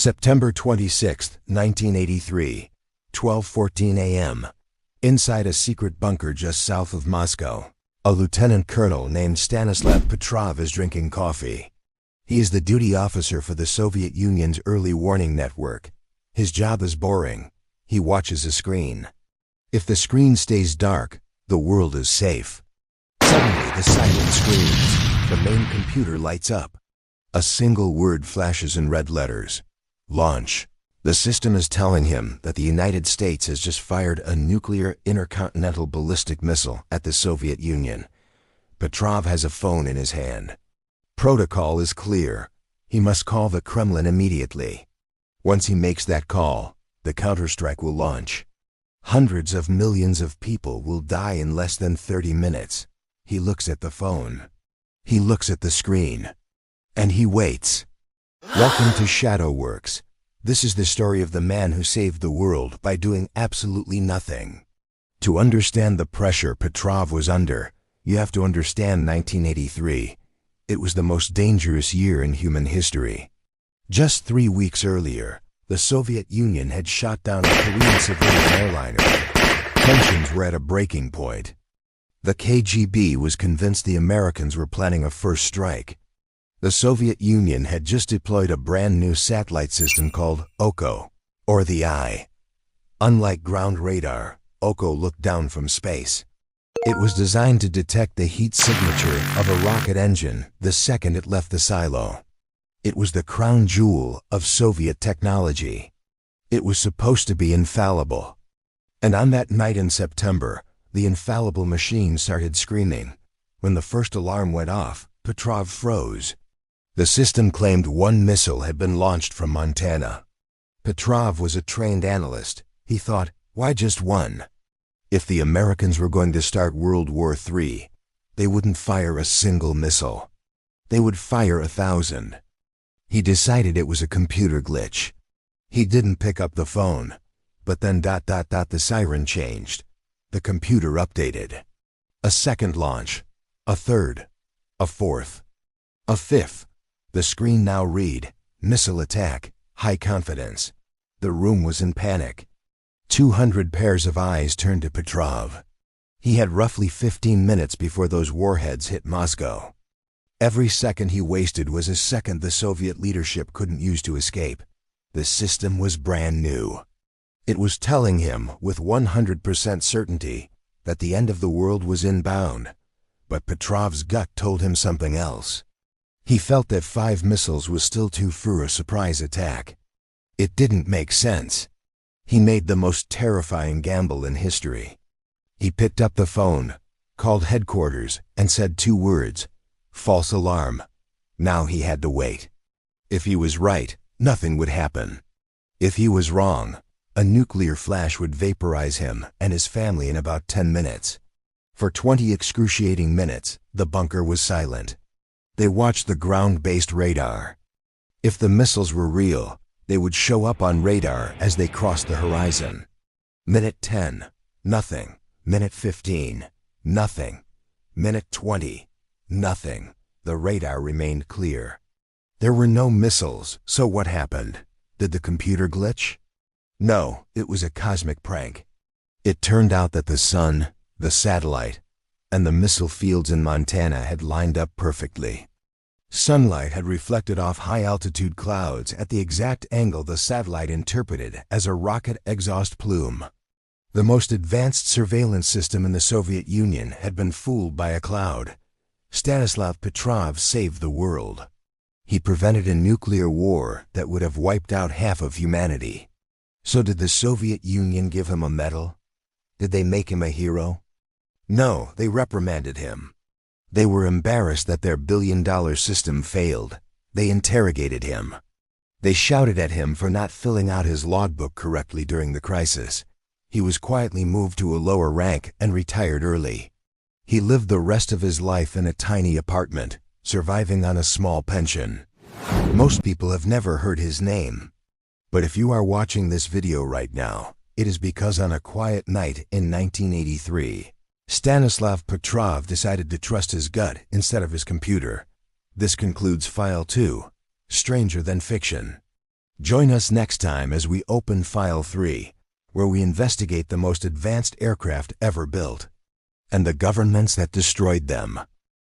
September 26, 1983, 12:14 a.m. Inside a secret bunker just south of Moscow, a lieutenant colonel named Stanislav Petrov is drinking coffee. He is the duty officer for the Soviet Union's early warning network. His job is boring. He watches a screen. If the screen stays dark, the world is safe. Suddenly the siren screams. The main computer lights up. A single word flashes in red letters. Launch. The system is telling him that the United States has just fired a nuclear intercontinental ballistic missile at the Soviet Union. Petrov has a phone in his hand. Protocol is clear. He must call the Kremlin immediately. Once he makes that call, the counterstrike will launch. Hundreds of millions of people will die in less than 30 minutes. He looks at the phone. He looks at the screen. And he waits. Welcome to Shadow Works. This is the story of the man who saved the world by doing absolutely nothing. To understand the pressure Petrov was under, you have to understand 1983. It was the most dangerous year in human history. Just 3 weeks earlier, the Soviet Union had shot down a Korean civilian airliner. Tensions were at a breaking point. The KGB was convinced the Americans were planning a first strike. The Soviet Union had just deployed a brand new satellite system called OCO, or the Eye. Unlike ground radar, OCO looked down from space. It was designed to detect the heat signature of a rocket engine the second it left the silo. It was the crown jewel of Soviet technology. It was supposed to be infallible. And on that night in September, the infallible machine started screaming. When the first alarm went off, Petrov froze. The system claimed one missile had been launched from Montana. Petrov was a trained analyst. He thought, why just one? If the Americans were going to start World War III, they wouldn't fire a single missile. They would fire 1,000. He decided it was a computer glitch. He didn't pick up the phone. But then ... the siren changed. The computer updated. A second launch. A third. A fourth. A fifth. The screen now read, missile attack, high confidence. The room was in panic. 200 pairs of eyes turned to Petrov. He had roughly 15 minutes before those warheads hit Moscow. Every second he wasted was a second the Soviet leadership couldn't use to escape. The system was brand new. It was telling him with 100% certainty that the end of the world was inbound. But Petrov's gut told him something else. He felt that 5 missiles was still too for a surprise attack. It didn't make sense. He made the most terrifying gamble in history. He picked up the phone, called headquarters, and said 2 words, false alarm. Now he had to wait. If he was right, nothing would happen. If he was wrong, a nuclear flash would vaporize him and his family in about 10 minutes. For 20 excruciating minutes, the bunker was silent. They watched the ground-based radar. If the missiles were real, they would show up on radar as they crossed the horizon. Minute 10, nothing. Minute 15, nothing. Minute 20, nothing. The radar remained clear. There were no missiles, so what happened? Did the computer glitch? No, it was a cosmic prank. It turned out that the sun, the satellite, and the missile fields in Montana had lined up perfectly. Sunlight had reflected off high-altitude clouds at the exact angle the satellite interpreted as a rocket exhaust plume. The most advanced surveillance system in the Soviet Union had been fooled by a cloud. Stanislav Petrov saved the world. He prevented a nuclear war that would have wiped out half of humanity. So did the Soviet Union give him a medal? Did they make him a hero? No, they reprimanded him. They were embarrassed that their billion-dollar system failed. They interrogated him. They shouted at him for not filling out his logbook correctly during the crisis. He was quietly moved to a lower rank and retired early. He lived the rest of his life in a tiny apartment, surviving on a small pension. Most people have never heard his name. But if you are watching this video right now, it is because on a quiet night in 1983, Stanislav Petrov decided to trust his gut instead of his computer. This concludes File 2, Stranger Than Fiction. Join us next time as we open File 3, where we investigate the most advanced aircraft ever built and the governments that destroyed them.